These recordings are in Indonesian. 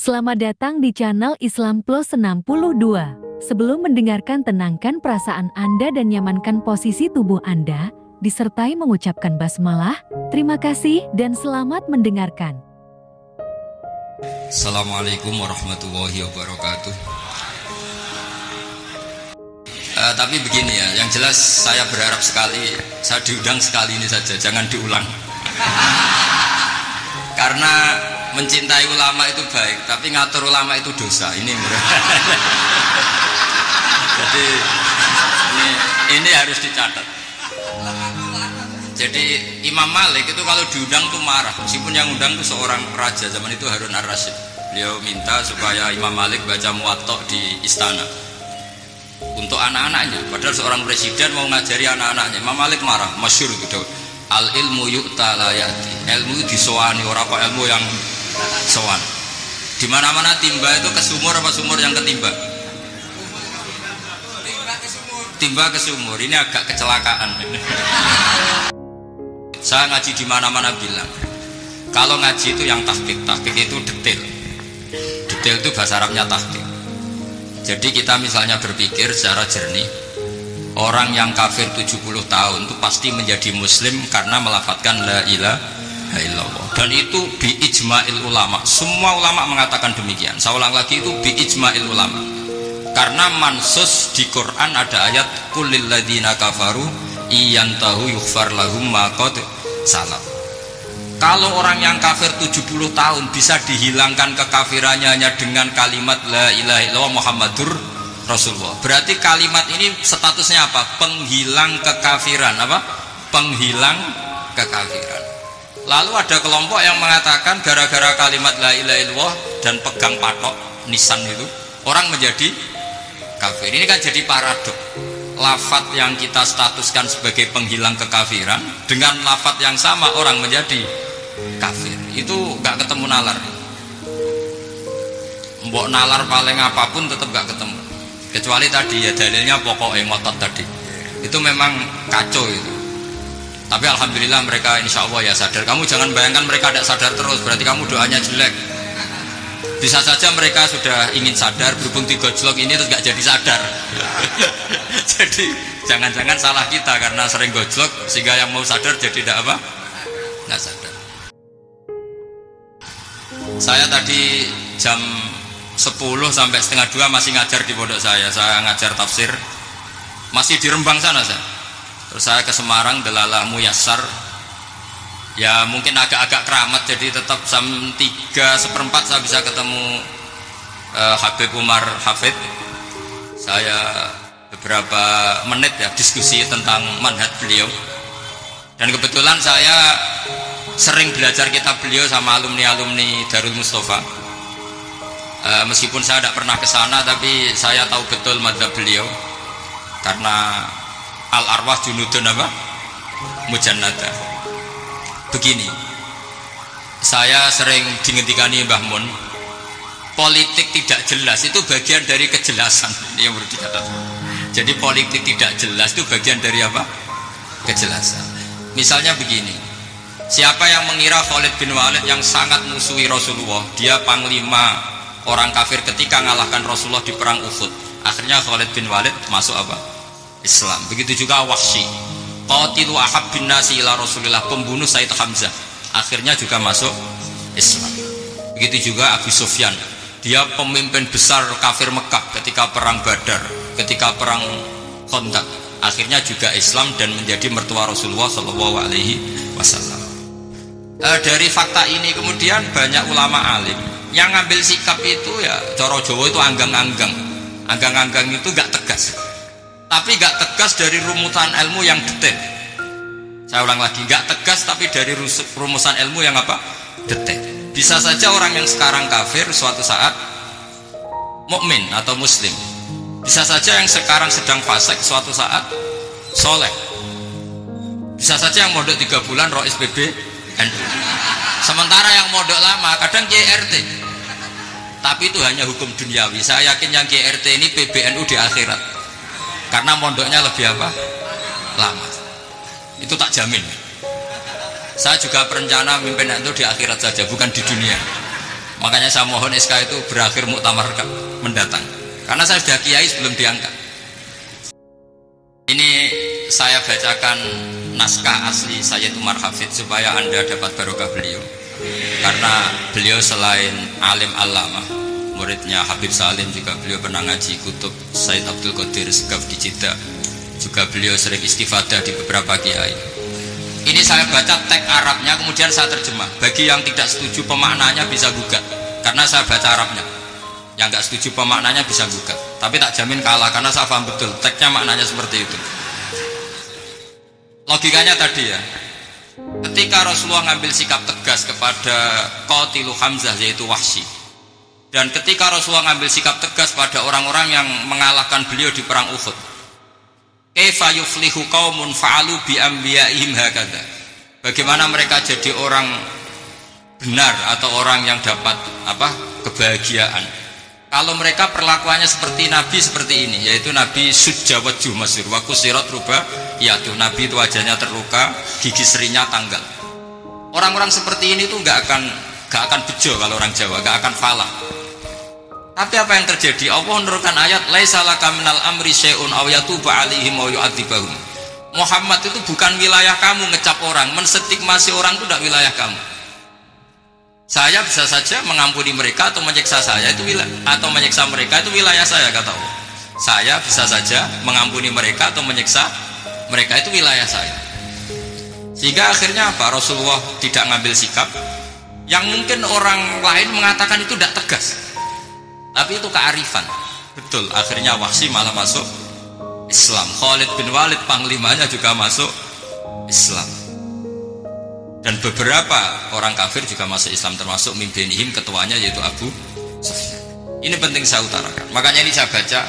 Selamat datang di channel Islam Plus 62. Sebelum mendengarkan, tenangkan perasaan Anda dan nyamankan posisi tubuh Anda, disertai mengucapkan basmalah. Terima kasih dan selamat mendengarkan. Assalamualaikum warahmatullahi wabarakatuh. Tapi begini ya, yang jelas saya berharap sekali, saya diundang sekali ini saja, jangan diulang. Karena mencintai ulama itu baik, tapi ngatur ulama itu dosa. Ini jadi ini harus dicatat. Jadi Imam Malik itu kalau diundang tuh marah, meskipun yang undang itu seorang raja zaman itu, Harun ar-Rasyid. Beliau minta supaya Imam Malik baca Muwatta di istana untuk anak-anaknya, padahal seorang presiden mau ngajari anak-anaknya. Imam Malik marah, masyhur gitu. Al ilmu yu'ta la ya'ti. Ilmu disowani, ora kok ilmu yang sowan. Di mana-mana timba itu ke sumur apa sumur yang ketimba? Timba ke sumur. Ini agak kecelakaan. Saya ngaji di mana-mana bilang, kalau ngaji itu yang tahqiq. Tahqiq itu detail. Detail itu bahasa Arabnya tahqiq. Jadi kita misalnya berpikir secara jernih, orang yang kafir 70 tahun itu pasti menjadi muslim karena melafadzkan la ilaha illallah. Dan itu bi ijma'il ulama. Semua ulama mengatakan demikian. Saya ulang lagi, itu bi ijma'il ulama. Karena mansus di Quran ada ayat kulil ladzina kafaru iyantahu yughfar lahum ma qad salaf. Kalau orang yang kafir 70 tahun bisa dihilangkan kekafirannya hanya dengan kalimat la ilaha illallah Muhammadur Rasulullah. Berarti kalimat ini statusnya apa? Penghilang kekafiran. Apa? Penghilang kekafiran. Lalu ada kelompok yang mengatakan gara-gara kalimat la ilaha illallah dan pegang patok nisan itu, orang menjadi kafir. Ini kan jadi paradok. Lafadz yang kita statuskan sebagai penghilang kekafiran, dengan lafadz yang sama orang menjadi kafir. Itu gak ketemu nalar. Mbok nalar paling apapun tetap gak ketemu. Kecuali tadi ya dalilnya pokoknya ngotot tadi. Itu memang kacau itu. Tapi alhamdulillah mereka insya Allah ya sadar. Kamu jangan bayangkan mereka tidak sadar terus, berarti kamu doanya jelek. Bisa saja mereka sudah ingin sadar, berhubung digojlok ini terus gak jadi sadar. Jadi jangan-jangan salah kita karena sering gojlok sehingga yang mau sadar jadi tidak apa? Nggak sadar. Saya tadi jam 10 sampai setengah 2 masih ngajar di pondok saya ngajar tafsir masih di Rembang sana saya. Terus saya ke Semarang Delala Muyassar, ya mungkin agak-agak keramat, jadi tetap jam 3:15 saya bisa ketemu Habib Umar Hafid. Saya beberapa menit ya diskusi tentang manhaj beliau, dan kebetulan saya sering belajar kitab beliau sama alumni-alumni Darul Mustafa. Meskipun saya tidak pernah ke sana, tapi saya tahu betul mazhab beliau karena al-arwah junudun apa? Mujannada. Begini, saya sering dingetikani Mbah Mun, politik tidak jelas itu bagian dari kejelasan. Ini yang perlu dicatat. Jadi politik tidak jelas itu bagian dari apa? Kejelasan. Misalnya begini, siapa yang mengira Khalid bin Walid yang sangat musuhi Rasulullah, dia panglima orang kafir ketika ngalahkan Rasulullah di perang Uhud, akhirnya Khalid bin Walid masuk apa? Islam. Begitu juga Wahsy, qatilu ahabbin nasi ila Rasulillah, pembunuh Sayyid Hamzah, akhirnya juga masuk Islam. Begitu juga Abu Sufyan, dia pemimpin besar kafir Mekah ketika perang Badar, ketika perang Khandaq, akhirnya juga Islam dan menjadi mertua Rasulullah Shallallahu Alaihi Wasallam. Dari fakta ini kemudian banyak ulama alim yang ngambil sikap itu ya cara Jawa itu anggang-anggang. Anggang-anggang itu gak tegas, tapi gak tegas dari rumusan ilmu yang detail. Saya ulang lagi, gak tegas tapi dari rumusan ilmu yang apa? Detail. Bisa saja orang yang sekarang kafir suatu saat mukmin atau muslim. Bisa saja yang sekarang sedang fasik suatu saat soleh. Bisa saja yang mondok 3 bulan rois PB NU. Sementara yang mondok lama kadang KRT. Tapi itu hanya hukum duniawi. Saya yakin yang KRT ini PBNU di akhirat. Karena mondoknya lebih apa? Lama. Itu tak jamin. Saya juga berencana mimpin itu di akhirat saja, bukan di dunia. Makanya saya mohon SK itu berakhir muktamar mendatang. Karena saya sudah kiai sebelum diangkat. Ini saya bacakan naskah asli Sayyid Umar Hafid supaya Anda dapat barokah beliau. Karena beliau selain alim allamah, muridnya Habib Salim, juga beliau pernah ngaji kutub Said Abdul Qadir Segaf di Jeddah. Juga beliau sering istifadah di beberapa kiai. Ini saya baca teks Arabnya, kemudian saya terjemah. Bagi yang tidak setuju pemaknanya bisa gugat, karena saya baca Arabnya. Yang nggak setuju pemaknanya bisa gugat, tapi tak jamin kalah karena saya paham betul teksnya maknanya seperti itu. Logikanya tadi ya, ketika Rasulullah ngambil sikap tegas kepada Qatilu Hamzah yaitu Wahsy, dan ketika Rasulullah ngambil sikap tegas pada orang-orang yang mengalahkan beliau di perang Uhud, kaifa yuflihu qaumun fa'alu bi anbiya'ihim hakadha. Bagaimana mereka jadi orang benar atau orang yang dapat kebahagiaan kalau mereka perlakuannya seperti Nabi seperti ini, yaitu Nabi sujja wajhu masyhur wa kusirat ruba, yaitu Nabi itu wajahnya terluka, gigi serinya tanggal. Orang-orang seperti ini tuh nggak akan bejo kalau orang Jawa, nggak akan falah. Tapi apa yang terjadi? Allah menurunkan ayat laisa laka minal amri syai'un aw yatuba 'alaihim aw yu'adzibahum. Muhammad itu bukan wilayah kamu ngecap orang, menstigmasi orang itu tidak wilayah kamu. Saya bisa saja mengampuni mereka atau menyiksa saya itu atau menyiksa mereka itu wilayah saya, kata Allah. Saya bisa saja mengampuni mereka atau menyiksa mereka itu wilayah saya. Sehingga akhirnya apa? Rasulullah tidak ngambil sikap yang mungkin orang lain mengatakan itu tidak tegas. Tapi itu kearifan. Betul, akhirnya Wahsy malah masuk Islam. Khalid bin Walid panglimanya juga masuk Islam. Dan beberapa orang kafir juga masuk Islam, termasuk mimbenihim, ketuanya yaitu Abu Sufyan. Ini penting saya utarakan. Makanya ini saya baca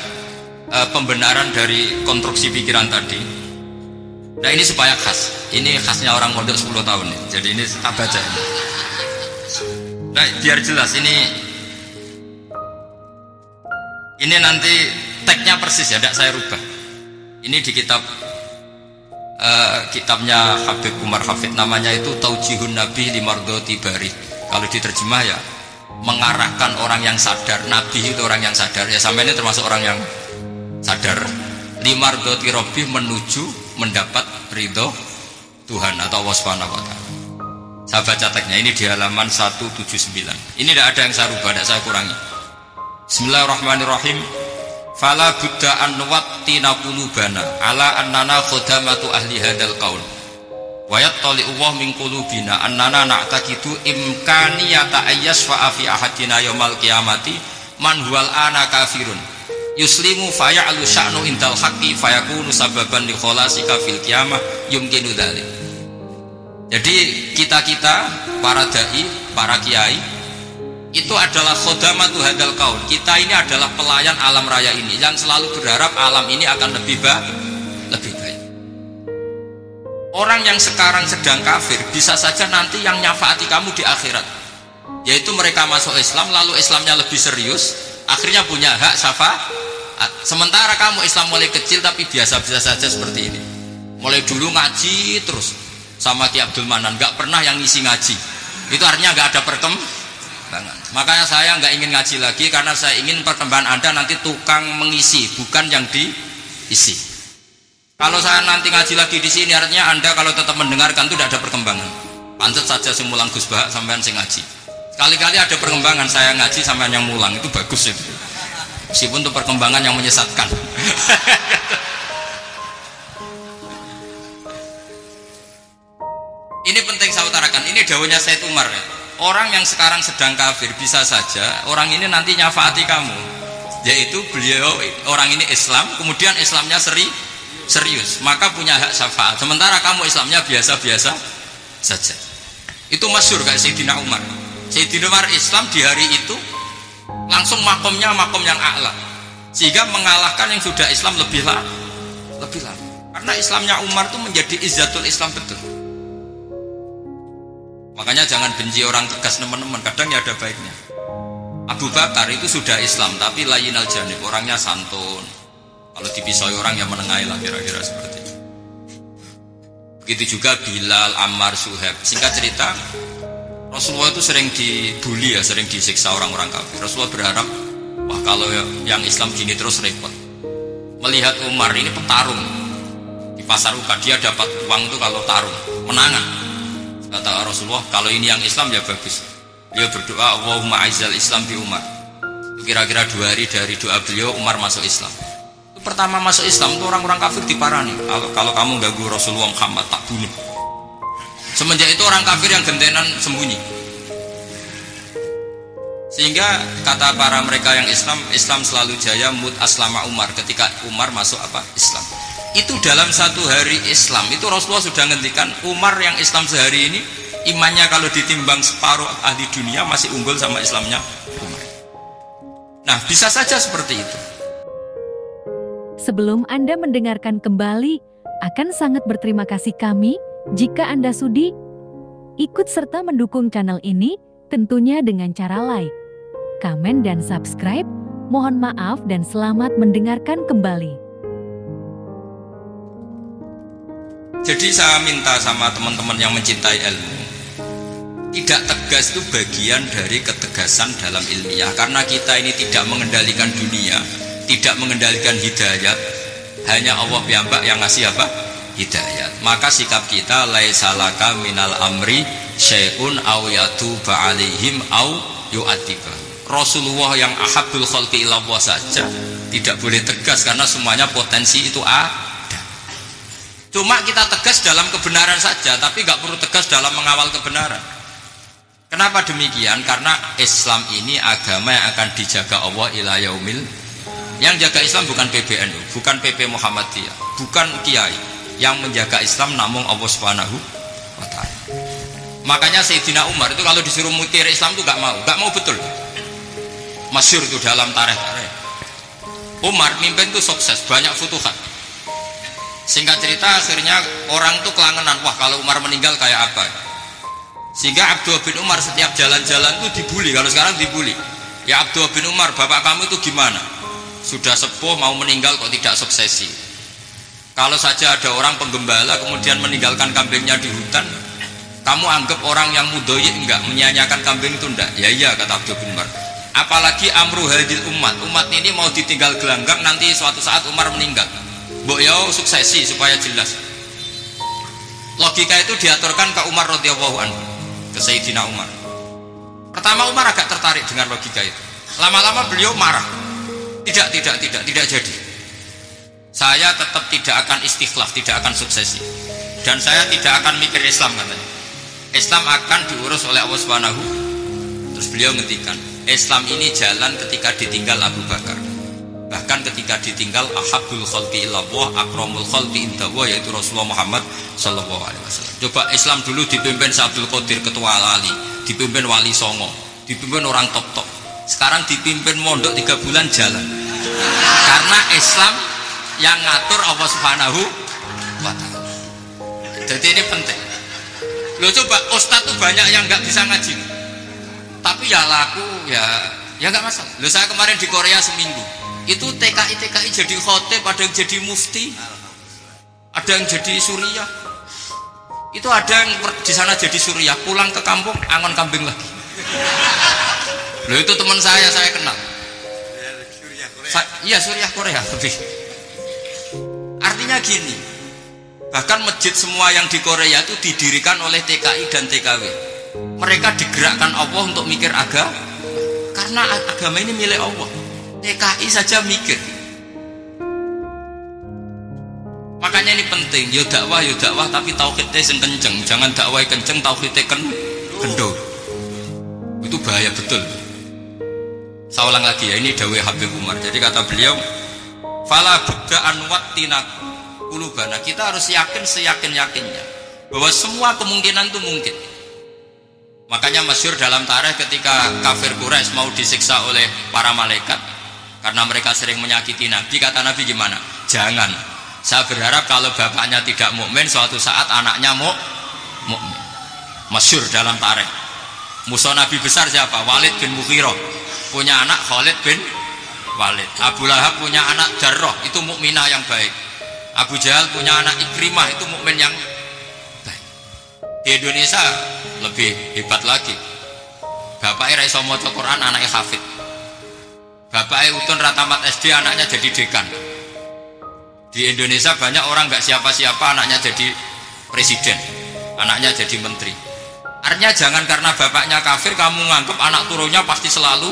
pembenaran dari konstruksi pikiran tadi. Nah ini supaya khas. Ini khasnya orang mondok 10 tahun nih. Jadi ini saya baca ini. Nah biar jelas ini nanti teksnya persis ya, tidak saya rubah. Ini di kitabnya Habib Umar Hafid, namanya itu Taujihun Nabi Limardhoti Bari. Kalau diterjemah ya mengarahkan orang yang sadar. Nabi itu orang yang sadar ya, sampai ini termasuk orang yang sadar. Limardhoti Rabbi, menuju mendapat ridho Tuhan atau Allah Subhanahu wa Ta'ala. Saya baca teksnya ini di halaman 179. Ini tidak ada yang saya rubah, tidak saya kurangi. Bismillahirrahmanirrahim. Fala budda an nuwattina qulubana ala annana khadamatu ahli hadzal qaul wa yattali Allah min qulubina annana na'taqidu imkaniyata ayyasfa fi ahadina yaumal qiyamati man huwal ana kafirun yuslimu faya'lu sya'nu indal haqqi fayakunu sababan li khalasika fil qiyamah yumkinu dzalik. Jadi kita para dai, para kiai itu adalah khodamatu hadzal qaul. Kita ini adalah pelayan alam raya ini yang selalu berharap alam ini akan lebih baik. Orang yang sekarang sedang kafir bisa saja nanti yang nyafaati kamu di akhirat, yaitu mereka masuk Islam lalu Islamnya lebih serius, akhirnya punya hak syafaat. Sementara kamu Islam mulai kecil tapi biasa-biasa saja seperti ini, mulai dulu ngaji terus sama Ki Abdul Manan, nggak pernah yang ngisi ngaji. Itu artinya nggak ada perkembangan. Makanya saya nggak ingin ngaji lagi, karena saya ingin perkembangan Anda nanti tukang mengisi, bukan yang diisi. Kalau saya nanti ngaji lagi di sini, artinya Anda kalau tetap mendengarkan itu tidak ada perkembangan. Pantas saja semulang Gus Bahak sampean sing ngaji. Sekali-kali ada perkembangan, saya ngaji sampean yang mulang, itu bagus itu. Meskipun itu perkembangan yang menyesatkan. Ini penting saya utarakan. Ini dawuhnya Sayyid Umar ya. Orang yang sekarang sedang kafir bisa saja orang ini nanti nyafaati kamu, yaitu beliau orang ini Islam, kemudian Islamnya serius, maka punya hak syafaat. Sementara kamu Islamnya biasa-biasa saja. Itu masyhur kayak Sayyidina Umar. Sayyidina Umar Islam di hari itu langsung makomnya makom yang a'la, sehingga mengalahkan yang sudah Islam lebih lama. Karena Islamnya Umar itu menjadi izzatul Islam betul. Makanya jangan benci orang tegas teman-teman, kadang ya ada baiknya. Abu Bakar itu sudah Islam tapi layinal janib, orangnya santun. Kalau dipisoi orang yang menengahi lah, kira-kira seperti itu. Begitu juga Bilal, Ammar, Suhaib. Singkat cerita, Rasulullah itu sering dibully ya, sering disiksa orang-orang kafir. Rasulullah berharap, wah kalau yang Islam gini terus repot. Melihat Umar ini petarung di pasar Uqad, dia dapat uang itu kalau tarung, menangan. Kata Rasulullah, kalau ini yang Islam ya bagus. Beliau berdoa, Allahumma aizal Islam bi Umar. Kira-kira 2 hari dari doa beliau, Umar masuk Islam. Itu pertama masuk Islam itu orang-orang kafir diparani. Kalau kamu ganggu Rasulullah Muhammad tak bunuh. Semenjak itu orang kafir yang gentenan sembunyi. Sehingga kata para mereka yang Islam selalu jaya mut aslama Umar, ketika Umar masuk Islam. Itu dalam 1 hari Islam itu Rasulullah sudah ngendikan Umar yang Islam sehari ini imannya kalau ditimbang separuh ahli dunia masih unggul sama Islamnya Umar. Nah, bisa saja seperti itu. Sebelum Anda mendengarkan kembali, akan sangat berterima kasih kami jika Anda sudi ikut serta mendukung channel ini, tentunya dengan cara like, komen, dan subscribe. Mohon maaf dan selamat mendengarkan kembali. Jadi saya minta sama teman-teman yang mencintai ilmu, tidak tegas itu bagian dari ketegasan dalam ilmiah. Karena kita ini tidak mengendalikan dunia, tidak mengendalikan hidayat, hanya Allah piyambak yang ngasih hidayat. Maka sikap kita laisa laka minal amri syai'un aw yatuba alaihim aw yu'atiba. Rasulullah yang ahabul khalqi ilallah saja tidak boleh tegas karena semuanya potensi itu ada. Cuma kita tegas dalam kebenaran saja, tapi nggak perlu tegas dalam mengawal kebenaran. Kenapa demikian? Karena Islam ini agama yang akan dijaga Allah ila yaumil. Yang jaga Islam bukan PBNU, bukan PP Muhammadiyah, bukan kiai. Yang menjaga Islam namun Allah Subhanahu wa ta'ala. Makanya Sayyidina Umar itu kalau disuruh mutir Islam itu gak mau betul. Masyhur itu dalam tarikh. Umar mimpin itu sukses, banyak futuhat. Singkat cerita akhirnya orang itu kelangenan, wah kalau Umar meninggal kayak apa. Sehingga Abdullah bin Umar setiap jalan-jalan itu dibully. Kalau sekarang dibully, ya Abdullah bin Umar, bapak kamu itu gimana? Sudah sepuh mau meninggal kok tidak suksesi. Kalau saja ada orang penggembala kemudian meninggalkan kambingnya di hutan, kamu anggap orang yang mudoyik enggak, menyanyiakan kambing itu enggak? Ya iya, kata Abdul bin Umar. Apalagi amru hadil umat ini mau ditinggal gelanggang, nanti suatu saat Umar meninggal. Mbok yo suksesi supaya jelas. Logika itu diaturkan ke Umar radhiyallahu anhu, ke Sayyidina Umar. Pertama Umar agak tertarik dengan logika itu. Lama-lama beliau marah. Tidak jadi. Saya tetap tidak akan istikhlaf, tidak akan suksesi, dan saya tidak akan mikir Islam, katanya. Islam akan diurus oleh Allah Subhanahu. Terus beliau ngendikan, Islam ini jalan ketika ditinggal Abu Bakar, bahkan ketika ditinggal ahabul khalqi ilallah akramul khalqi indallah, yaitu Rasulullah Muhammad sallallahu alaihi wasallam. Coba Islam dulu dipimpin Abdul Qadir ketua wali, dipimpin wali songo, dipimpin orang top. Sekarang dipimpin mondok 3 bulan jalan. Karena Islam yang ngatur Allah Subhanahu wa ta'ala. Jadi ini penting. Loh coba ustadz tuh banyak yang nggak bisa ngaji, tapi ya laku ya nggak masalah. Loh saya kemarin di Korea seminggu, itu TKI jadi khotib, ada yang jadi mufti, ada yang jadi suriah. Itu ada yang di sana jadi suriah, pulang ke kampung angon kambing lagi. Loh itu teman saya kenal. Iya suriah Korea lebih. Artinya gini, bahkan masjid semua yang di Korea itu didirikan oleh TKI dan TKW. Mereka digerakkan Allah untuk mikir agama, karena agama ini milik Allah. TKI saja mikir. Makanya ini penting, yo dakwah tapi tauhidnya sing kenceng. Jangan dakwah kenceng tauhidnya kendor. Itu bahaya betul. Saya ulang lagi ya, ini dawuh Habib Umar. Jadi kata beliau, fala budda an wattina qulubana. Kita harus yakin seyakin-yakinnya bahwa semua kemungkinan itu mungkin. Makanya masyhur dalam tarikh ketika kafir Quraisy mau disiksa oleh para malaikat karena mereka sering menyakiti Nabi, kata Nabi gimana? Jangan. Saya berharap kalau bapaknya tidak mukmin, suatu saat anaknya mukmin. Masyhur dalam tarikh. Musuh Nabi besar siapa? Walid bin Mughirah. Punya anak Khalid bin Walid. Abu Lahab punya anak Jarrah, itu mukminah yang baik. Abu Jahal punya anak Ikrimah, itu mukmin yang baik. Di Indonesia lebih hebat lagi. Bapaknya ra iso maca Quran, anaknya hafid. Bapaknya utun ratamat SD, anaknya jadi dekan. Di Indonesia banyak orang nggak siapa-siapa, anaknya jadi presiden, anaknya jadi menteri. Artinya jangan karena bapaknya kafir kamu nganggap anak turunnya pasti selalu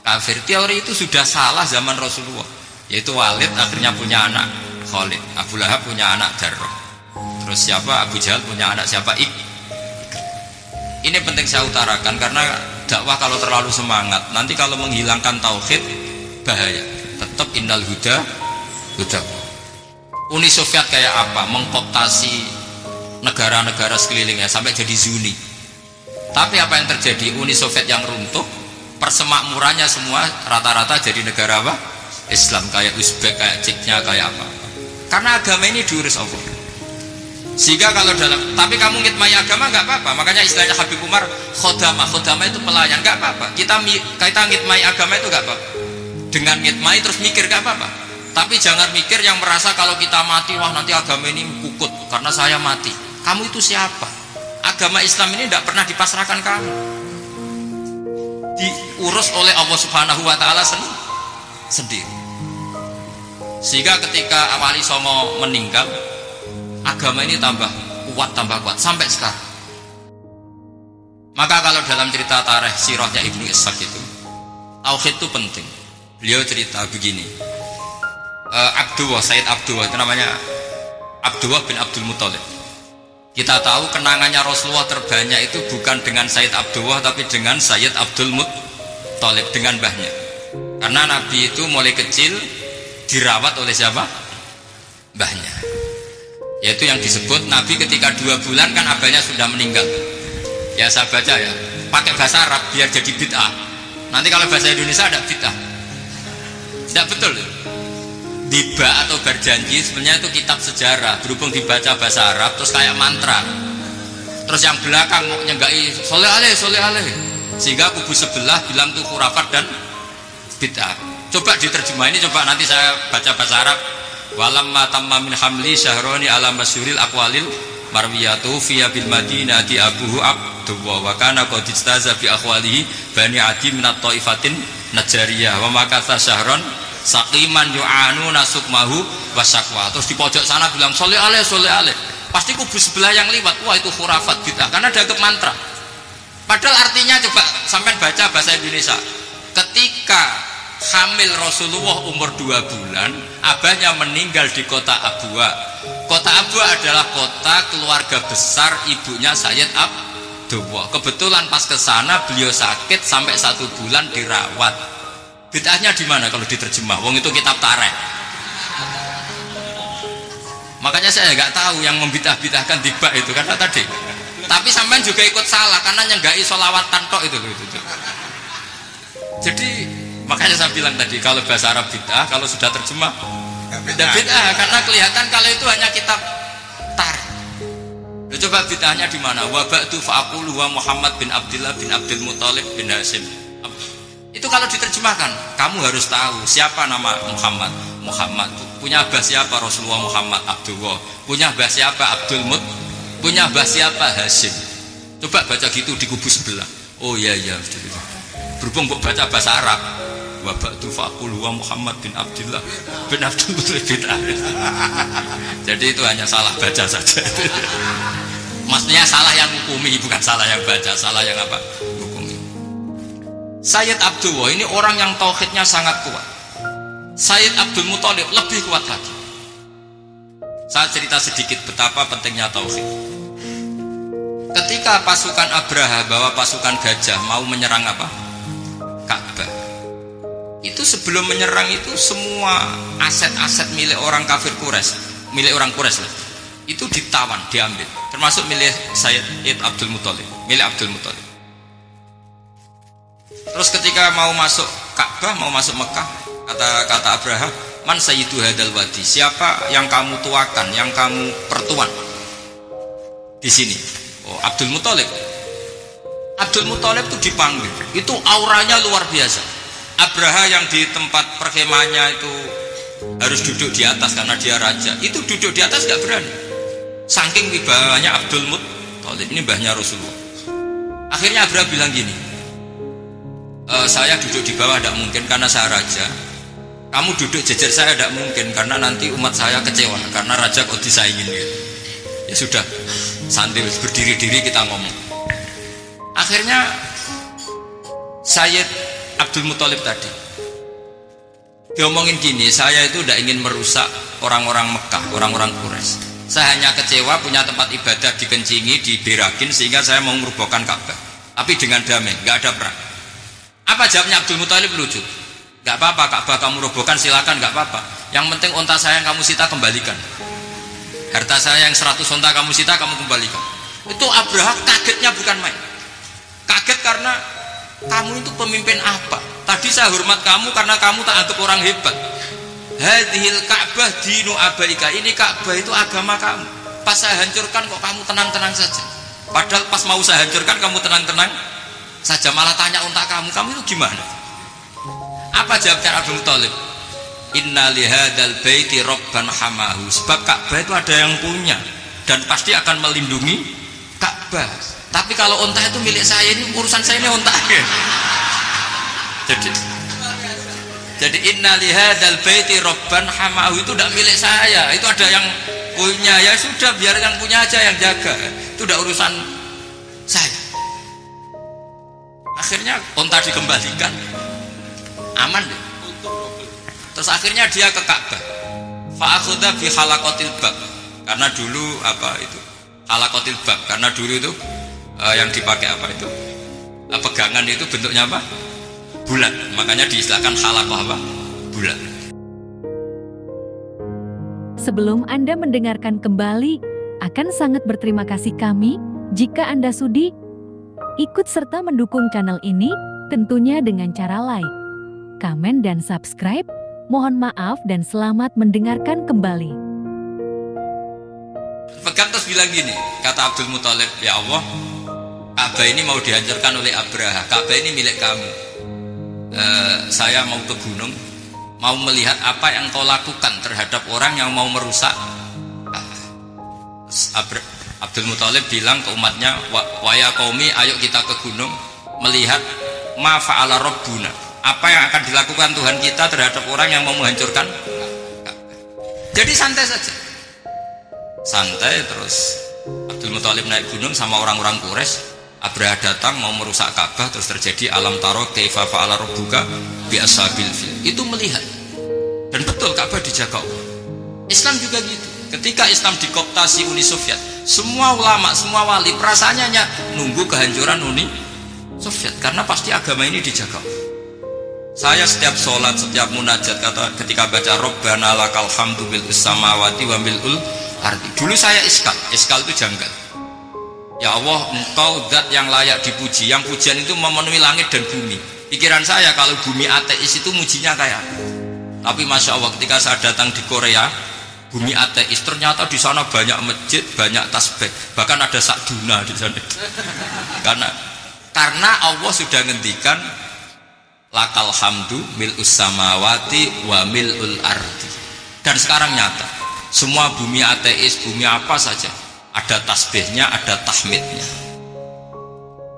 kafir. Teori itu sudah salah zaman Rasulullah. Yaitu Walid akhirnya punya anak Khalid, Abu Lahab punya anak Darrah, terus siapa, Abu Jahal punya anak siapa, Ini penting saya utarakan karena dakwah kalau terlalu semangat nanti kalau menghilangkan tauhid bahaya. Tetap innal huda huda. Uni Soviet kayak apa, mengkooptasi negara-negara sekelilingnya sampai jadi Zuni. Tapi apa yang terjadi, Uni Soviet yang runtuh, persemakmurannya semua rata-rata jadi negara apa? Islam, kayak Uzbek, kayak Ceknya, kayak apa. Karena agama ini diurus Allah. Sehingga kalau dalam, tapi kamu ngitmai agama nggak apa-apa. Makanya istilahnya Habib Umar, khodama itu pelayan, nggak apa-apa. Kita ngitmai agama itu nggak apa-apa. Dengan ngitmai terus mikir nggak apa-apa. Tapi jangan mikir yang merasa kalau kita mati, wah nanti agama ini kukut karena saya mati. Kamu itu siapa? Agama Islam ini tidak pernah dipasrahkan kamu. Diurus oleh Allah Subhanahu Wa Taala sendiri. Sehingga ketika Wali Songo meninggal, agama ini tambah kuat sampai sekarang. Maka kalau dalam cerita tarikh sirahnya Ibnu Ishaq itu, tauhid itu penting. Beliau cerita begini, Sayyid Abdullah itu namanya Abdullah bin Abdul Muthalib. Kita tahu kenangannya Rasulullah terbanyak itu bukan dengan Sayyid Abdullah tapi dengan Sayyid Abdul Muthalib, dengan mbahnya. Karena Nabi itu mulai kecil dirawat oleh siapa? Mbahnya. Yaitu yang disebut Nabi ketika 2 bulan kan abahnya sudah meninggal. Ya saya baca ya, pakai bahasa Arab biar jadi bid'ah. Nanti kalau bahasa Indonesia ada bid'ah. Tidak betul. Tiba atau berjanji sebenarnya itu kitab sejarah, berhubung dibaca bahasa Arab terus kayak mantra. Terus yang belakang mau nyenggai soleh aleh, sehingga kubu sebelah bilang itu khurafat dan bid'ah. Coba diterjemah ini, coba nanti saya baca bahasa Arab. Walamma tamma min hamli syahroni ala masyuril aqwalil marwiyatu fiya bil madinati abuhu abdullah wa kana qad istaza bi akhwalihi bani adi minat taifatin najariyah wa makatha syahron saqiman yu'anu nasukmahu wasakwa. Terus di pojok sana bilang soleh aleh, pasti kubu sebelah yang liwat, wah itu khurafat bid'ah karena dianggap mantra. Padahal artinya coba sampai baca bahasa Indonesia. Ketika hamil Rasulullah umur 2 bulan, abahnya meninggal di kota Abwa. Kota Abwa adalah kota keluarga besar ibunya Sayyid Abdullah. Kebetulan pas ke sana beliau sakit sampai 1 bulan dirawat. Bid'ahnya di mana kalau diterjemah? Wong itu kitab tarikh. Makanya saya nggak tahu yang membidah-bidahkan tiba itu karena tadi. Tapi sampean juga ikut salah karena nyenggai sholawatan tok itu. Jadi makanya saya bilang tadi kalau bahasa Arab bid'ah, kalau sudah terjemah bid'ah karena kelihatan kalau itu hanya kitab tarikh. Coba bid'ahnya di mana? Wa ba'du fa'aqulu wa Muhammad bin Abdullah bin Abdul Muthalib bin Hasim. Itu kalau diterjemahkan, kamu harus tahu siapa nama Muhammad. Muhammad punya abah siapa? Rasulullah Muhammad Abdullah. Punya abah siapa? Abdul Mut. Punya abah siapa? Hasim. Coba baca gitu di kubu sebelah. Oh iya. Berhubung baca bahasa Arab. Wa ba'du fa'aqulu wa Muhammad bin Abdullah bin Abdul Muthalib bin Hasim. Jadi itu hanya salah baca saja. Maksudnya salah yang hukumi, bukan salah yang baca, salah yang apa? Hukumi. Sayyid Abdullah ini orang yang tauhidnya sangat kuat. Sayyid Abdul Muthalib lebih kuat lagi. Saya cerita sedikit betapa pentingnya tauhid. Ketika pasukan Abraha bawa pasukan gajah mau menyerang apa? Ka'bah. Itu sebelum menyerang itu semua aset-aset milik orang kafir Quraisy, milik orang Quraisy lah, itu ditawan, diambil, termasuk milik Sayyid Abdul Muthalib, milik Abdul Muthalib. Terus ketika mau masuk Ka'bah, mau masuk Mekah, kata Abraha, man sayyidu hadal wadi, siapa yang kamu tuakan, yang kamu pertuan di sini? Oh, Abdul Muthalib. Abdul Muthalib itu dipanggil, itu auranya luar biasa. Abraha yang di tempat perkemahannya itu harus duduk di atas karena dia raja, itu duduk di atas gak berani, saking wibawanya Abdul Muthalib. Muthalib. Ini mbahnya Rasulullah. Akhirnya Abraha bilang gini, saya duduk di bawah tidak mungkin karena saya raja. Kamu duduk jejer saya tidak mungkin karena nanti umat saya kecewa karena raja kok disaingin gitu. Ya sudah, sambil berdiri-diri kita ngomong. Akhirnya Sayyid Abdul Muthalib tadi diomongin gini, saya itu tidak ingin merusak orang-orang Mekah, orang-orang Quraisy. Saya hanya kecewa punya tempat ibadah dikencingi, diberakin sehingga saya mau merubuhkan Ka'bah. Tapi dengan damai, nggak ada perang. Apa jawabnya Abdul Muthalib? Lucu. Nggak apa-apa, Ka'bah kamu robohkan silakan, nggak apa-apa. Yang penting unta saya yang kamu sita kembalikan. Harta saya yang 100 unta kamu sita kamu kembalikan. Itu Abraha kagetnya bukan main. Kaget karena kamu itu pemimpin apa? Tadi saya hormat kamu karena kamu tak anggap orang hebat. Hadhil Ka'bah dinu abaika, ini Ka'bah itu agama kamu. Pas saya hancurkan kok kamu tenang-tenang saja. Padahal pas mau saya hancurkan kamu tenang-tenang saja, malah tanya unta kamu itu gimana? Apa jawabnya Abdul Muthalib? Inna lihadal baiti robban hamahu. Sebab Ka'bah itu ada yang punya dan pasti akan melindungi Ka'bah. Tapi kalau unta itu milik saya, ini urusan saya, ini unta. Jadi inna lihadal baiti robban hamahu itu tidak milik saya, itu ada yang punya. Ya sudah, biar yang punya aja yang jaga, itu tidak urusan saya. Akhirnya unta dikembalikan, aman deh. Terus akhirnya dia ke Ka'bah. Fa'akhudha bi halaqatil bab. Karena dulu halaqatil bab, karena dulu itu yang dipakai itu? Pegangan itu bentuknya apa? Bulat. Makanya diistilahkan halaqah apa? Bulat. Sebelum Anda mendengarkan kembali, akan sangat berterima kasih kami jika Anda sudi ikut serta mendukung channel ini, tentunya dengan cara like, komen dan subscribe. Mohon maaf dan selamat mendengarkan kembali. Pegang terus bilang gini, kata Abdul Muthalib, ya Allah, Ka'bah ini mau dihancurkan oleh Abraha. Ka'bah ini milik kamu. Saya mau ke gunung, mau melihat apa yang kau lakukan terhadap orang yang mau merusak. Abdul Muthalib bilang ke umatnya, wa ya qaumi, ayo kita ke gunung melihat ma fa'ala rabbuna, apa yang akan dilakukan Tuhan kita terhadap orang yang mau menghancurkan. Jadi santai saja, santai. Terus Abdul Muthalib naik gunung sama orang-orang Quraisy. Abraha datang mau merusak Ka'bah, terus terjadi alam taro kaifa fa'ala rabbuka bi ashabil fil. Itu melihat, dan betul Ka'bah dijaga Allah. Islam juga gitu. Ketika Islam dikooptasi Uni Soviet, semua ulama, semua wali perasaannya hanya nunggu kehancuran Uni Soviet, karena pasti agama ini dijaga. Saya setiap sholat, setiap munajat, ketika baca Rabbana lakal hamdu bil samawati wa mil'ul ardi. Dulu saya iskal itu janggal. Ya Allah, engkau zat yang layak dipuji, yang pujian itu memenuhi langit dan bumi. Pikiran saya kalau bumi ateis itu mujinya kayak apa? Tapi Masya Allah, ketika saya datang di Korea, bumi ateis, ternyata di sana banyak masjid, banyak tasbih, bahkan ada sakduna di sana. Karena Allah sudah ngendikan lakal hamdu mil'us samawati wa mil'ul ardi. Dan sekarang nyata, semua bumi ateis, bumi apa saja, ada tasbihnya, ada tahmidnya.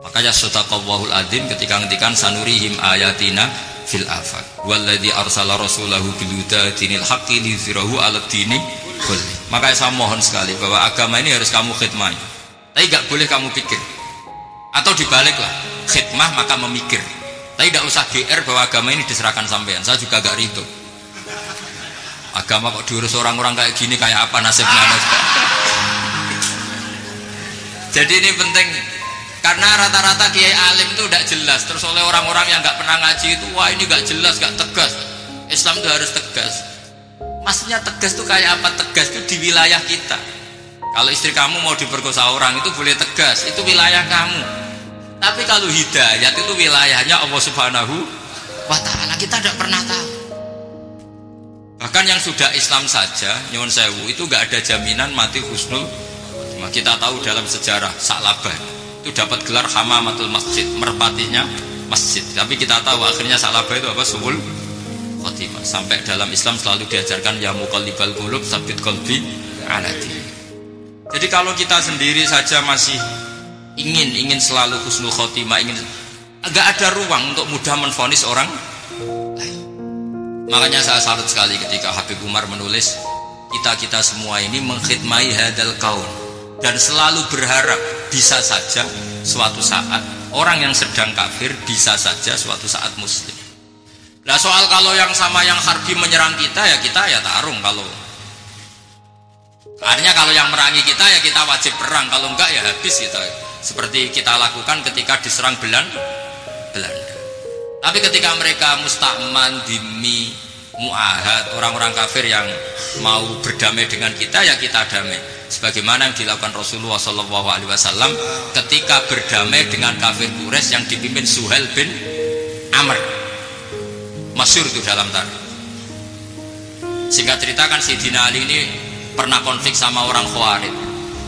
Makanya sadaqallahul adzim ketika ngendikan sanurihim ayatina fil afaq walladzi arsala rasulahu bil huda dinil haqqi liyuzhirahu 'alad dini kulli. Makanya saya mohon sekali bahwa agama ini harus kamu khidmah, tapi enggak boleh kamu pikir. Atau dibaliklah, khidmah maka memikir. Tapi tidak usah GR bahwa agama ini diserahkan sampean. Saya juga agak ridho. Agama kok diurus orang-orang kayak gini, kayak apa nasibnya? Jadi ini penting, karena rata-rata kiai alim itu tidak jelas. Terus oleh orang-orang yang nggak pernah ngaji itu, wah ini nggak jelas, nggak tegas. Islam itu harus tegas. Maksudnya tegas itu kayak apa? Tegas itu di wilayah kita. Kalau istri kamu mau diperkosa orang itu boleh tegas, itu wilayah kamu. Tapi kalau hidayat itu wilayahnya Allah Subhanahu wa Ta'ala, kita tidak pernah tahu. Bahkan yang sudah Islam saja, nyuwun sewu, itu nggak ada jaminan mati husnul. Kita tahu dalam sejarah Sa'labah itu dapat gelar hamamatul masjid, merpatinya masjid. Tapi kita tahu akhirnya Sa'labah itu apa? Suhul khotimah. Sampai dalam Islam selalu diajarkan ya muqallibal qulub tsabbit qalbi ala dinik. Jadi kalau kita sendiri saja masih ingin selalu husnul khotimah, agak ada ruang untuk mudah menvonis orang lain. Makanya saya salut sekali ketika Habib Umar menulis kita semua ini mengkhidmai hadal kaun dan selalu berharap bisa saja suatu saat orang yang sedang kafir bisa saja suatu saat muslim. Nah soal kalau yang sama yang harbi menyerang kita ya tarung. Kalau artinya kalau yang merangi kita ya kita wajib perang, kalau enggak ya habis kita. Seperti kita lakukan ketika diserang Belanda. Tapi ketika mereka musta'man, dhimmi, mu'ahad, orang-orang kafir yang mau berdamai dengan kita ya kita damai. Sebagaimana yang dilakukan Rasulullah SAW ketika berdamai dengan kafir Quraisy yang dipimpin Suhail bin Amr. Masyhur itu dalam tarikh. Singkat cerita kan Sayyidina Ali ini pernah konflik sama orang Khawarij.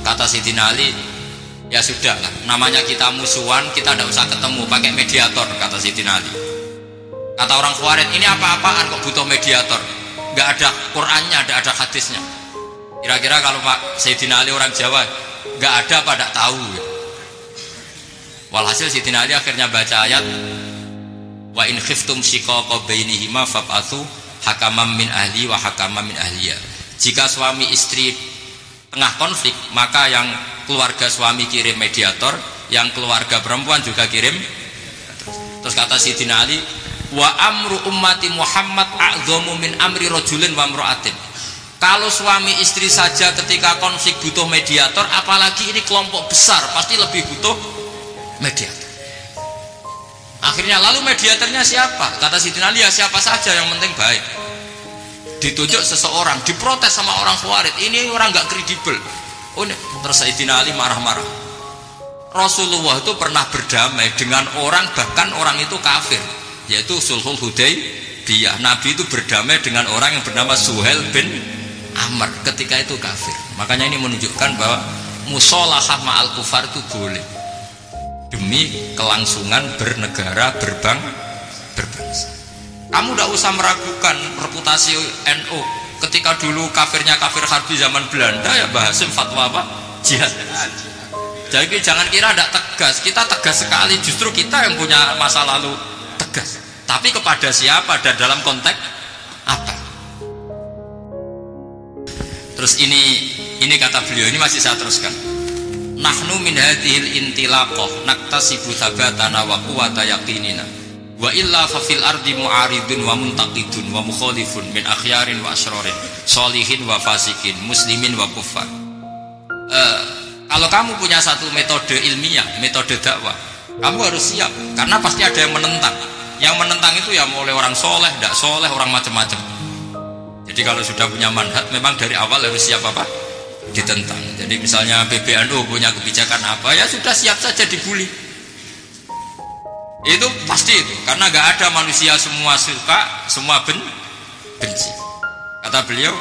Kata Sayyidina Ali, ya sudah lah, namanya kita musuhan, kita tidak usah ketemu, pakai mediator, kata Sayyidina Ali. Kata orang Khawarij, ini apa-apaan kok butuh mediator, nggak ada Qur'annya, nggak ada hadisnya. Kira-kira kalau Pak Sayyidina Ali orang Jawa, nggak ada apa tidak tahu. Walhasil Sayyidina Ali akhirnya baca ayat, wa in khiftum shiqaqa bainihima fab'atsu hakaman min ahli wa hakaman min ahliya. Jika suami istri tengah konflik, maka yang keluarga suami kirim mediator, yang keluarga perempuan juga kirim. Terus kata Sayyidina Ali, wa amru ummati Muhammad a'dhamu min amri rajulin wa imra'atin. Kalau suami istri saja ketika konflik butuh mediator, apalagi ini kelompok besar pasti lebih butuh mediator. Akhirnya lalu mediatornya siapa? Kata Sayyidina Ali, ya siapa saja yang penting baik. Ditunjuk seseorang, diprotes sama orang Khawarij, ini orang nggak kredibel. Oh, terus Sayyidina Ali marah-marah. Rasulullah itu pernah berdamai dengan orang, bahkan orang itu kafir, yaitu Sulhul Hudaybiyah. Nabi itu berdamai dengan orang yang bernama Suhail bin Amr ketika itu kafir. Makanya ini menunjukkan bahwa musolahah ma'al kufar itu boleh demi kelangsungan bernegara, berbangsa. Kamu tidak usah meragukan reputasi NU. Ketika dulu kafirnya kafir harbi zaman Belanda, ya Mbah Hasim fatwa apa? Jihad. Jadi jangan kira tidak tegas. Kita tegas sekali. Justru kita yang punya masa lalu tegas. Tapi kepada siapa dan dalam konteks apa? Terus ini kata beliau, ini masih saya teruskan. Nahnu min hadhil intilaqah naktasibu thabatana wa quwwata yaqinina wa illa fa fil ardi mu'aridun wa muntaqidun wa mukhalifun min akhyarin wa asrarin sholihin wa fasikin muslimin wa kuffar. Kalau kamu punya satu metode ilmiah, metode dakwah, kamu harus siap karena pasti ada yang menentang. Yang menentang itu ya mulai orang soleh, tidak soleh, orang macam-macam. Jadi kalau sudah punya manhaj, memang dari awal harus siap apa? Ditentang. Jadi misalnya PBNU punya kebijakan apa, ya sudah siap saja dibully. Itu pasti itu, karena gak ada manusia semua suka, semua benci. Kata beliau,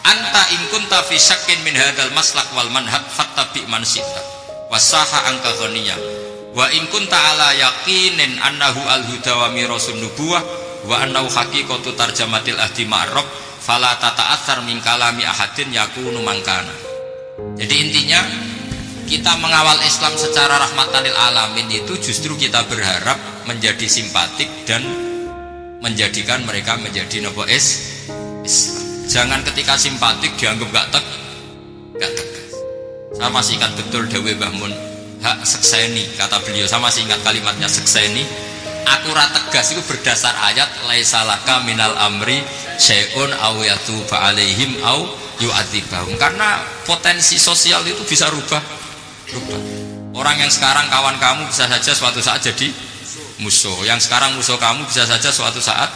anta in kunta fi syakkin min hadzal maslak wal manhaj fattabi man syi'ta wasaha angka ghaniyah wa in kunta ala yaqinin annahu al-huda wa mirasun nubuwah wa annahu haqiqatu tarjamatil ahdi ma'rab fala tata'atsar min kalami ahadin yakunu mangkana. Jadi intinya kita mengawal Islam secara rahmatan lil alamin itu justru kita berharap menjadi simpatik dan menjadikan mereka menjadi nopo Islam. Jangan ketika simpatik dianggap gak tegas. Saya masih ingat betul Dawe Mbah Mun, hak sekseni, kata beliau, saya masih ingat kalimatnya sekseni. Akurat tegas itu berdasar ayat laisalaka minal amri syai'un aw yatuba alaihim aw yu'adzibahum. Karena potensi sosial itu bisa rubah. Orang yang sekarang kawan kamu bisa saja suatu saat jadi musuh. Yang sekarang musuh kamu bisa saja suatu saat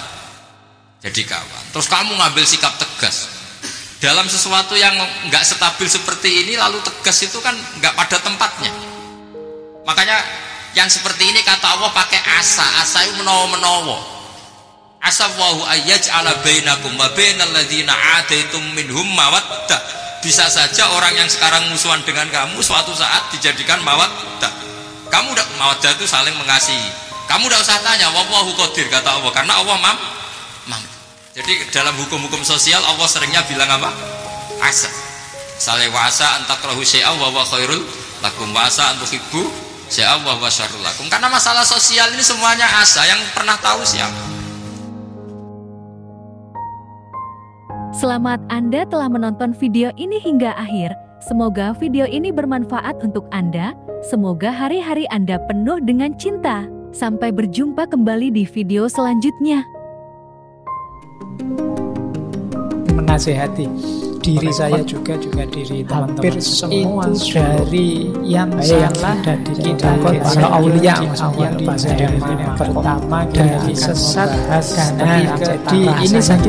jadi kawan. Terus kamu ngambil sikap tegas dalam sesuatu yang nggak stabil seperti ini, lalu tegas itu kan nggak pada tempatnya. Makanya yang seperti ini kata Allah pakai asa itu menawa. Asa wahu ayyaj'ala bainakum wa bainal ladzina ataitum minhum mawaddah. Bisa saja orang yang sekarang musuhan dengan kamu suatu saat dijadikan mawaddah. Kamu udah mawaddah itu saling mengasihi. Kamu udah usah tanya wallahu qadir, kata Allah, karena Allah mampu. Jadi dalam hukum-hukum sosial Allah seringnya bilang apa? Asa. Saleh wa asa antakrahu syai'a wa huwa khairul lakum wa asa an tuhibbu syai'an wa huwa syarrul lakum. Karena masalah sosial ini semuanya asa, yang pernah tahu siapa? Selamat Anda telah menonton video ini hingga akhir. Semoga video ini bermanfaat untuk Anda. Semoga hari-hari Anda penuh dengan cinta. Sampai berjumpa kembali di video selanjutnya. Menasehati diri saya juga diri teman-teman hampir semua itu dari yang ada di kitab para aulia, yang pertama dari sesat, jadi ini satu